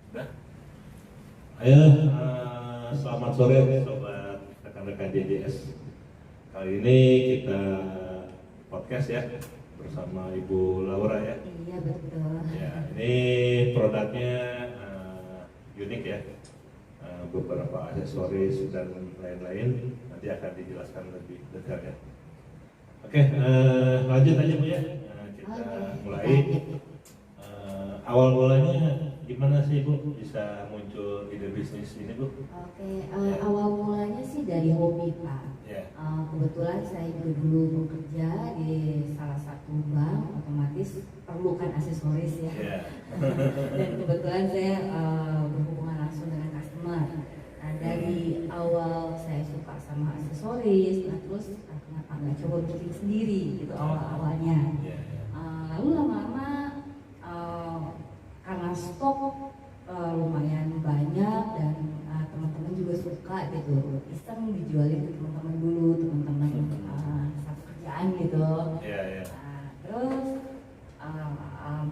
Udah. Ayo, selamat sore sobat rekan-rekan JJS. Kali ini kita podcast ya bersama Ibu Laura ya. Iya betul. Ya, ini produknya unik ya. Beberapa aksesoris dan lain-lain nanti akan dijelaskan lebih detail ya. Oke, lanjut aja Bu ya. Kita mulai. Awal mulanya gimana sih Bu bisa muncul ide bisnis ini Bu? Oke, awal mulanya sih dari hobi Pak. Ya. Kebetulan saya juga dulu bekerja di salah satu bank, otomatis perlukan aksesoris ya. Ya. Dan kebetulan saya berhubungan langsung dengan customer. Nah dari awal saya suka sama aksesoris, nah terus kenapa nggak coba bikin sendiri gitu awal-awalnya. Ya, ya. Lalu lama-lama karena stok lumayan banyak dan teman-teman juga suka gitu, iseng dijualin ke teman-teman dulu, teman-teman satu kerjaan gitu. Ya, ya. Terus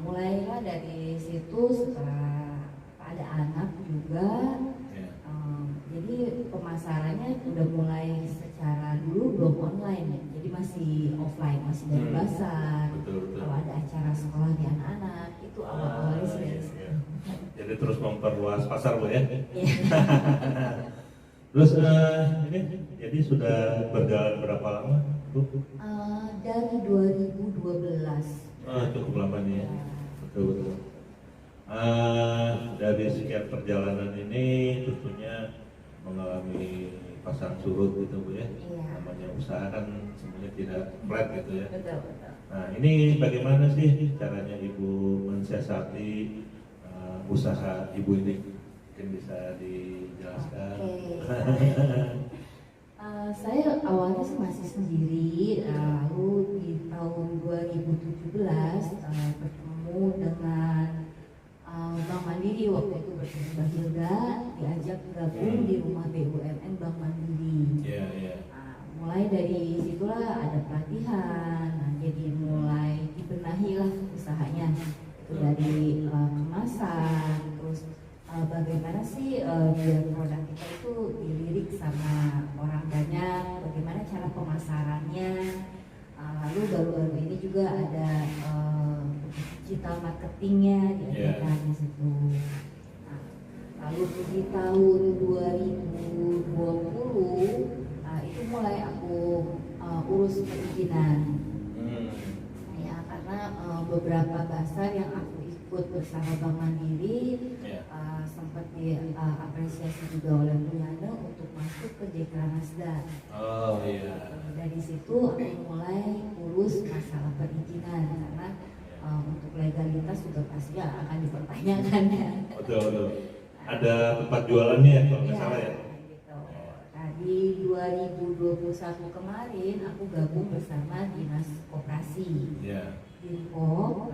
mulailah dari situ setelah ada anak juga. Ya. Jadi pemasarannya udah mulai secara dulu belum online ya, jadi masih offline, masih dari bazar. Betul. Kalau ada acara sekolah di anak-anak itu awal-awalnya sih dari situ. Ya. Jadi terus memperluas pasar Bu ya. Iya. Terus ini jadi sudah berjalan berapa lama Bu? Dari 2012. Cukup lama nih ya. Betul. Dari sekian perjalanan ini tentunya mengalami pasang surut gitu Bu ya. Iya. Namanya usaha kan semuanya tidak flat gitu ya. Betul. Nah ini bagaimana sih caranya Ibu mensiasati usaha Ibu ini? Mungkin bisa dijelaskan. Saya awalnya sih masih sendiri, lalu di tahun 2017 bertemu dengan Bank Mandiri. Waktu itu bertemu Mbak Hilda, diajak gabung di rumah BUMN Bank Mandiri. Iya. Mulai dari situlah ada pelatihan, jadi mulai dibenahi lah usahanya. Itu dari kemasan, terus bagaimana sih biar produk kita itu dilirik sama orang banyak, bagaimana cara pemasarannya. Lalu baru-baru ini juga ada digital marketingnya diajarkan di situ. Lalu di tahun 2020 itu mulai aku urus perizinan. Ya, karena beberapa bazar yang aku ikut bersama Bank Mandiri sempat diapresiasi juga oleh Bu Yana untuk masuk ke Dekra Nasdaq. Oh iya. Dari situ aku mulai urus masalah perizinan karena untuk legalitas juga pasti akan dipertanyakan ya. Betul. Ada tempat jualannya ya kalau nggak salah ya. Gitu. Nah, di 2021 kemarin aku gabung bersama Dinas Koperasi. Iya. Dinko,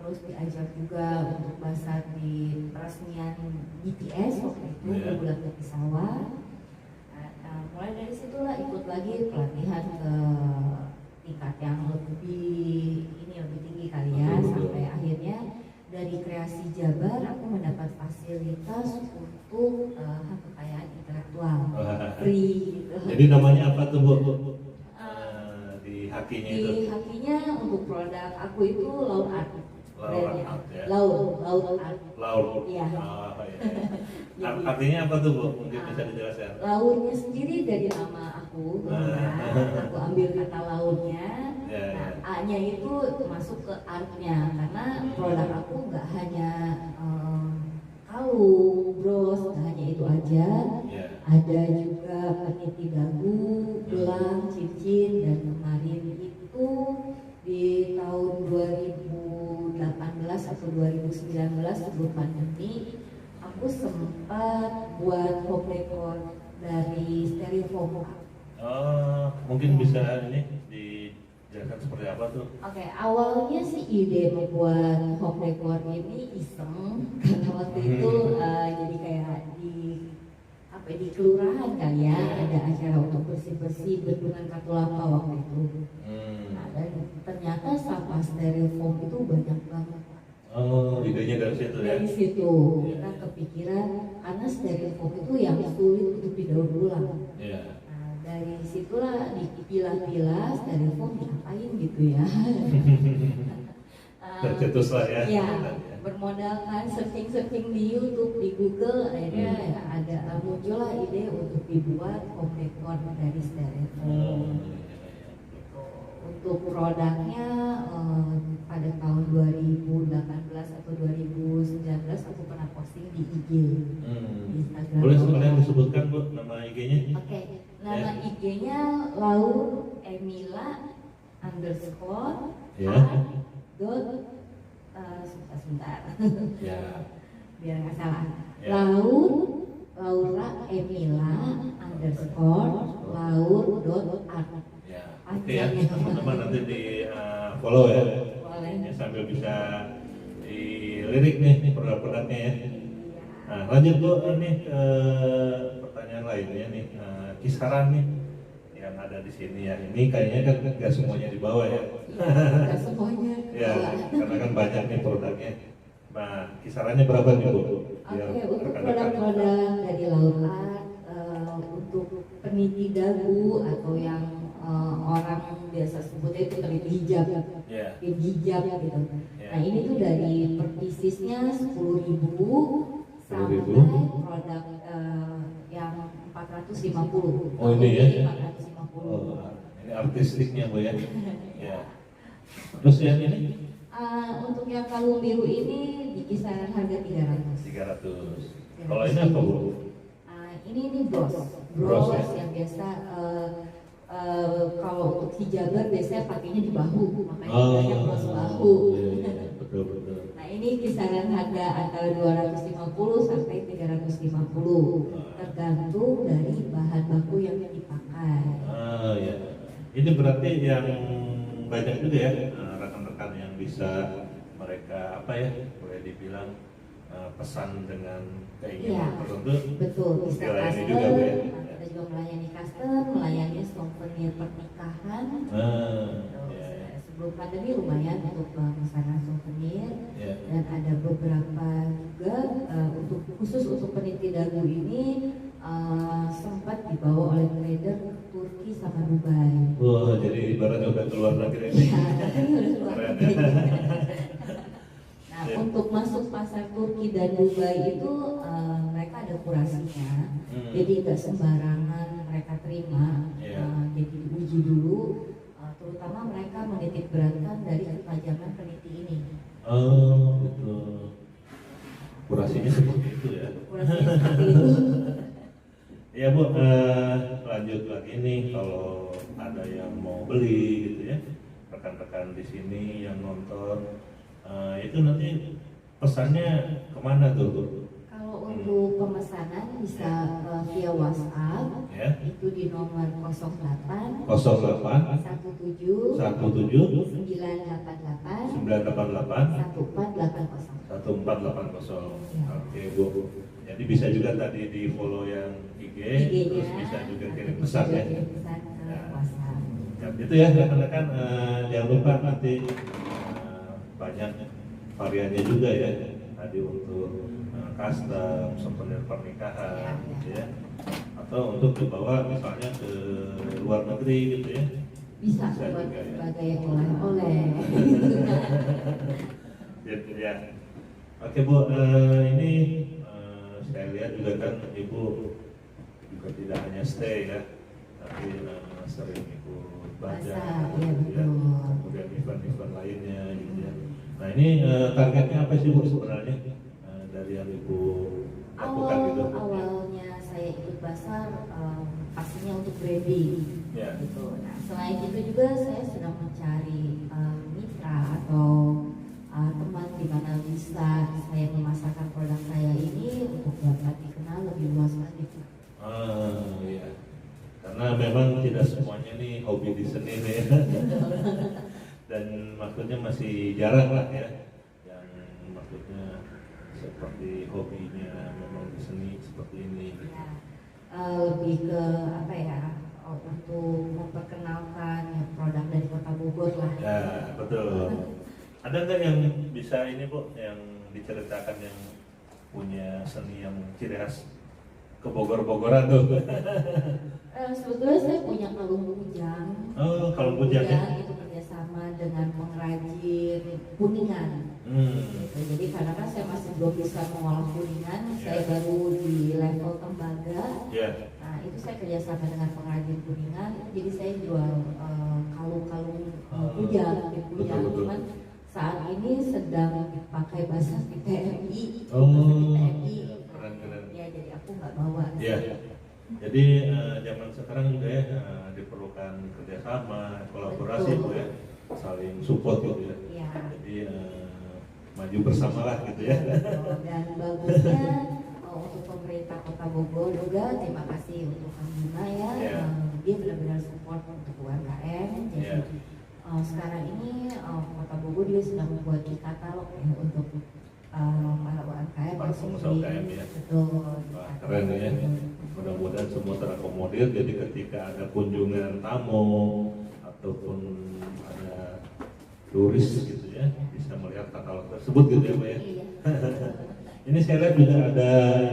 terus diajak juga untuk bazar di peresmian BTS waktu itu di Bulan Peti Sawah. Mulai dari situlah ikut lagi pelatihan ke tingkat yang lebih tinggi kali ya, sampai akhirnya dari Kreasi Jabar aku mendapat fasilitas untuk hak kekayaan intelektual free gitu. Jadi namanya apa tuh Bu? Di hakinya itu? Di hakinya untuk produk aku itu Laur Art. Laur Art ya? Laur Art. Laur? Iya. Iya. Artinya apa tuh Bu? Mungkin bisa dijelaskan? Laurnya sendiri dari nama aku, aku ambil kata laurnya. Nah, A-nya itu masuk ke artnya, karena produk aku nggak hanya kalung, bros, nggak hanya itu aja. Ada juga peniti dagu, gelang, cincin, dan kemarin itu di tahun 2018 atau 2019 sebelum pandemi, aku sempat buat home decor dari styrofoam. Mungkin bisa ini dijelaskan seperti apa tuh? Oke, awalnya sih ide membuat home decor ini iseng karena waktu itu jadi kayak di kelurahan kan ya, ada acara untuk bersih-bersih bendungan Katulampa waktu itu. Nah, dan ternyata sampah styrofoam itu banyak banget. Idenya dari situ ya? Dari situ kita kepikiran karena styrofoam itu yang sulit untuk didaur ulang. Ya. Nah, dari situlah dipilah-pilah styrofoam diapain gitu ya. Tercetus lah ya. Ya, bermodalkan searching di YouTube, di Google, akhirnya ya ada muncullah ide untuk dibuat home decor dari styrofoam. Untuk produknya pada tahun 2018 atau 2019 aku pernah posting di IG, di Instagram. Boleh sekalian disebutkan Bu nama IG-nya? Oke, nama IG-nya Laur Emila underscore Ya. dot sebentar Ya. biar nggak salah. Ya. Laura Emila underscore laur dot art. Ya. Oke ya, teman-teman nanti di follow ya. Boleh. Ya, sambil bisa dilirik nih produk-produknya ya. Nah, lanjut Bu, ini pertanyaan lainnya nih, kisaran nih yang ada di sini ya. Ini kayaknya kan nggak semuanya di bawah ya. Nggak semuanya. Ya, karena kan banyak nih produknya. Nah, kisarannya berapa nih Bu? Biar Oke, untuk rekan-rekan- produk-produk dari Laur Art, untuk peniti dagu atau yang orang biasa sebutnya itu peniti hijab, Ya. pin hijab gitu. Ya. Nah ini tuh dari per piecesnya 10.000 sampai 10.000. produk yang 450. Oh, ini ya? 450. Oh, ini artistiknya Bu ya. Ya. Terus yang ini Untuk yang kalung biru ini di kisaran harga 300. 300. Kalau ini apa Bu? Ini bros Bros, ya? yang biasa kalau untuk hijaber biasanya pakainya di bahu, makanya banyak bros bahu. Iya, betul. Nah ini kisaran harga antara 250 sampai 350 tergantung dari bahan baku yang dipakai. Ya. Ini berarti yang banyak juga ya rekan-rekan yang bisa mereka apa ya boleh dibilang pesan dengan keinginan Iya, tertentu. betul, bisa Dilayani custom, juga, Bu, ya? kita juga melayani custom, melayani souvenir pernikahan. Ya, ya. Sebelum pandemi lumayan untuk pemesanan souvenir. Ya. Dan ada beberapa juga untuk khusus untuk peniti dagu ini sempat dibawa oleh trader ke Turki sama Dubai. Wah, jadi ibaratnya udah keluar negeri ini. Ya, ini udah keluar Keren, negeri. ya. Nah, Ya. untuk masuk pasar Turki dan Dubai itu mereka ada kurasinya, jadi nggak sembarangan mereka terima. Ya. Jadi diuji dulu, terutama mereka menitik beratkan dari ketajaman peniti ini. Oh, gitu. Kurasinya seperti itu ya. Kurasinya seperti itu. Ya Bu, lanjut lagi nih kalau ada yang mau beli gitu ya, rekan-rekan di sini yang nonton, itu nanti pesannya kemana tuh Bu? Kalau untuk pemesanan bisa via WhatsApp, Ya, itu di nomor 08 08 17 17 988 988 1480. 1480. Ya. Oke Bu, jadi bisa juga tadi di follow yang IG, IG-nya, terus bisa juga kirim pesan ya. kirim pesan ke Ya. WhatsApp. Ya, itu ya rekan-rekan, jangan lupa nanti banyak variannya juga ya tadi untuk custom, souvenir pernikahan gitu ya, atau untuk dibawa misalnya ke luar negeri gitu ya. Bisa Bisa buat juga, ya. sebagai oleh-oleh. Gitu ya. Oke Bu, ini saya lihat juga kan Ibu juga tidak hanya stay ya, tapi sering ikut Bazar, bazar iya, gitu ya, betul. kemudian event-event lainnya gitu ya. Nah ini targetnya apa sih Bu sebenarnya dari yang Ibu lakukan gitu? Awalnya saya ikut pasar pastinya untuk branding. Ya. Gitu. Nah, selain itu juga saya sedang mencari mitra atau teman di mana bisa saya memasarkan produk saya ini untuk dapat dikenal lebih luas lagi. Iya. Karena memang tidak semuanya nih hobi di seni nih ya. Dan maksudnya masih jarang lah ya yang maksudnya seperti hobinya memang di seni seperti ini. Ya, lebih ke apa ya? Untuk memperkenalkan produk dari Kota Bogor lah. Ya betul. Ada nggak yang bisa ini Bu yang diceritakan yang punya seni yang ciri khas ke Bogor-Bogoran tuh? Sebetulnya saya punya kalung kujang. Oh, kalung kujang ya? Itu kerjasama dengan pengrajin Kuningan. Gitu. Jadi karena kan saya masih belum bisa mengolah kuningan, saya baru di level tembaga. Nah itu saya kerjasama dengan pengrajin kuningan, jadi saya jual kalung-kalung kujang, kujang. Cuman saat ini sedang dipakai basah di PMI, di PMI. Keren. Ya jadi aku nggak bawa. Iya. Jadi zaman sekarang juga ya diperlukan kerjasama, kolaborasi Bu ya, saling support gitu ya. Iya. Jadi maju bersama lah gitu ya. Dan bagusnya untuk pemerintah Kota Bogor juga terima kasih untuk Kang Bima ya. Dia benar-benar support untuk UMKM. Jadi sekarang ini Kota Bogor juga sedang membuat katalog ya untuk para UMKM. Para pengusaha UMKM ya. Betul. Wah, keren ya. Mudah-mudahan semua terakomodir. Jadi ketika ada kunjungan tamu ataupun ada turis gitu ya, bisa melihat katalog tersebut gitu ya Pak ya. Iya. Ini saya lihat juga ada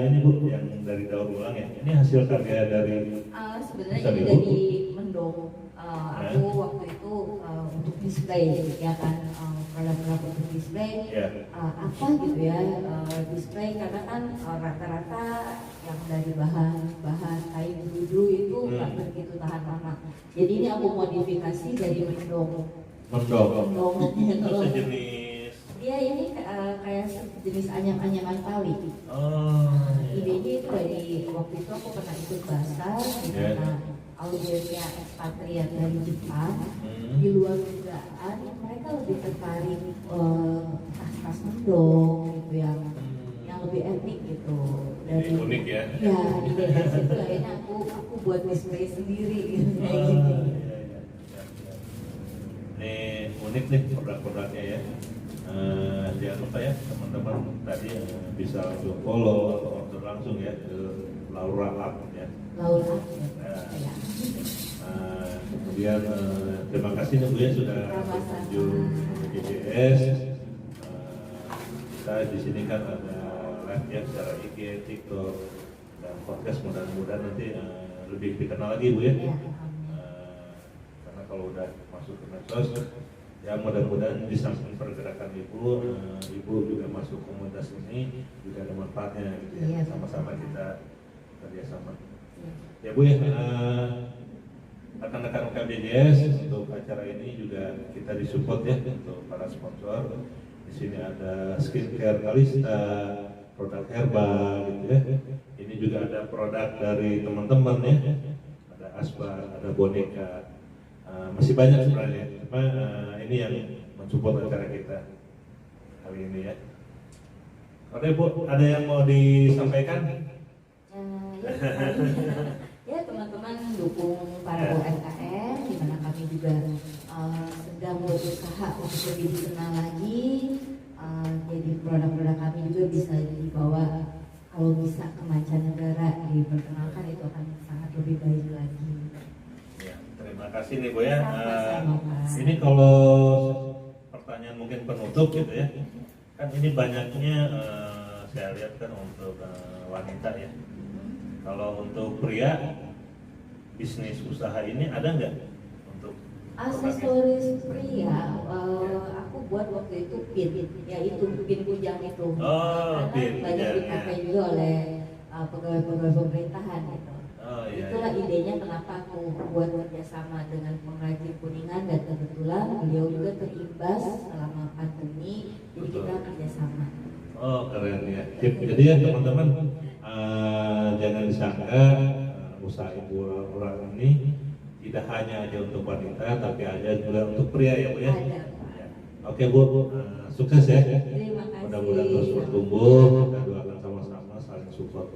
ini Bu yang dari daur ulang ya. Ini hasil karya dari sebenarnya ini dari mendong. Aku waktu itu untuk display ya kan, produk-produk untuk display apa gitu ya, display karena kan rata-rata yang dari bahan kayu bulu itu nggak begitu tahan lama. Jadi ini aku modifikasi dari mendong. Itu sejenis. Dia ini kayak jenis anyam-anyaman tali. Idenya itu dari waktu itu aku pernah ikut basar di mana audiensnya ekspatriat dari Jepang. Di luar dugaan mereka lebih tertarik tas-tas mendong gitu yang lebih etik gitu. Dari unik ya. Ya, dari situ akhirnya aku buat display sendiri gitu. Ini unik nih produk-produknya ya. Jangan lupa ya teman-teman tadi bisa langsung follow atau order langsung ya ke Laura Art ya. Laura. Kemudian terima kasih nih Bu ya sudah berkunjung ke JJS. Kita di sini kan ada live ya secara IG, TikTok dan podcast, mudah-mudahan nanti lebih dikenal lagi Bu ya. Karena kalau udah masuk ke medsos ya mudah-mudahan di samping pergerakan Ibu juga masuk komunitas ini juga ada manfaatnya gitu ya. Sama-sama kita kerjasama. Ya Bu ya, rekan-rekan KBJS untuk acara ini juga kita disupport ya untuk para sponsor. Di sini ada skincare Kalista, produk herbal gitu ya. Ini juga ada produk dari teman-teman ya. Ada asbak, ada boneka. Masih banyak sebenarnya. Cuma ini yang mensupport acara kita hari ini ya. Oke Bu, ada yang mau disampaikan? Ya teman-teman dukung para UMKM, di mana kami juga sedang berusaha untuk lebih dikenal lagi. Jadi produk-produk kami juga bisa dibawa, kalau bisa ke mancanegara diperkenalkan, itu akan sangat lebih baik lagi. Ya, terima kasih nih Bu ya. Sama-sama. Ini kalau pertanyaan mungkin penutup gitu ya. Kan ini banyaknya saya lihat kan untuk wanita ya. Kalau untuk pria, bisnis usaha ini ada nggak untuk aksesoris pria? Aku buat waktu itu pin, yaitu pin kujang itu. Pin banyak dipakai juga oleh pegawai-pegawai pemerintahan gitu. Itulah idenya kenapa aku buat kerjasama dengan pengrajin Kuningan, dan kebetulan beliau juga terimbas selama pandemi, jadi kita kerjasama. Keren ya. Jadi ya teman-teman, jangan disangka usaha Ibu Laura ini tidak hanya aja untuk wanita, tapi ada juga untuk pria ya Bu ya. Oke Bu, sukses ya. Terima kasih. Mudah-mudahan terus bertumbuh, kita doakan sama-sama saling support.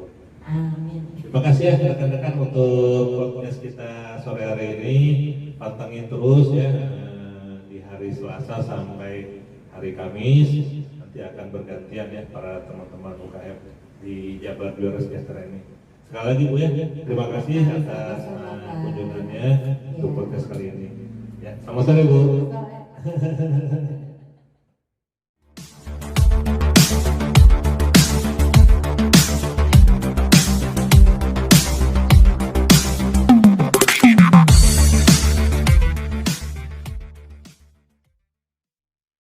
Amin. Terima kasih ya rekan-rekan untuk podcast kita sore hari ini. Pantengin terus ya di hari Selasa sampai hari Kamis. Nanti akan bergantian ya para teman-teman UKM di Jabar Juara Sejahtera ini. Sekali lagi Bu ya, terima kasih atas kunjungannya untuk podcast kali ini. Ya, sama-sama Bu.